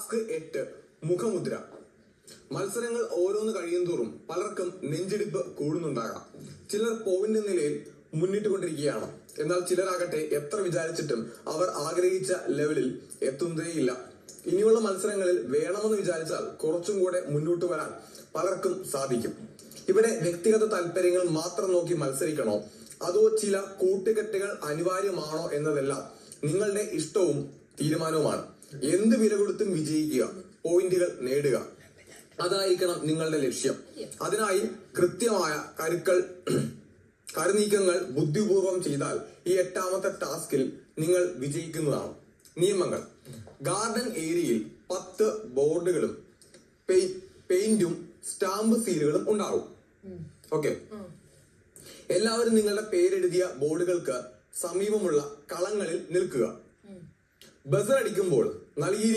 Task 8 മുഖമുദ്ര. മത്സരങ്ങൾ ഓരോന്ന് കഴിയും തോറും പലർക്കും നെഞ്ചിടിപ്പ് കൂടുന്നുണ്ടാകാം. ചിലർ പോയിന്റ് നിലയിൽ മുന്നിട്ടുകൊണ്ടിരിക്കുകയാണ്. എന്നാൽ ചിലരാകട്ടെ എത്ര വിചാരിച്ചിട്ടും അവർ ആഗ്രഹിച്ച ലെവലിൽ എത്തുന്നതേയില്ല. ഇനിയുള്ള മത്സരങ്ങളിൽ വേണമെന്ന് വിചാരിച്ചാൽ കുറച്ചും കൂടെ മുന്നോട്ട് വരാൻ പലർക്കും സാധിക്കും. ഇവിടെ വ്യക്തിഗത താല്പര്യങ്ങൾ മാത്രം നോക്കി മത്സരിക്കണോ അതോ ചില കൂട്ടുകെട്ടുകൾ അനിവാര്യമാണോ എന്നതെല്ലാം നിങ്ങളുടെ ഇഷ്ടവും തീരുമാനവുമാണ്. എന്ത് വില കൊടുത്തും വിജയിക്കുക, പോയിന്റുകൾ നേടുക, അതായിരിക്കണം നിങ്ങളുടെ ലക്ഷ്യം. അതിനായി കൃത്യമായ കരുനീക്കങ്ങൾ ബുദ്ധിപൂർവം ചെയ്താൽ ഈ 8ാമത്തെ ടാസ്കിൽ നിങ്ങൾ വിജയിക്കുന്നതാണ്. നിയമങ്ങൾ: ഗാർഡൻ ഏരിയയിൽ 10 ബോർഡുകളും പെയിന്റും സ്റ്റാമ്പ് സീലുകളും ഉണ്ടാവും. ഓക്കെ, എല്ലാവരും നിങ്ങളുടെ പേരെഴുതിയ ബോർഡുകൾക്ക് സമീപമുള്ള കളങ്ങളിൽ നിൽക്കുക. ബസർ അടിക്കുമ്പോൾ നൽകിയിരിക്കുന്ന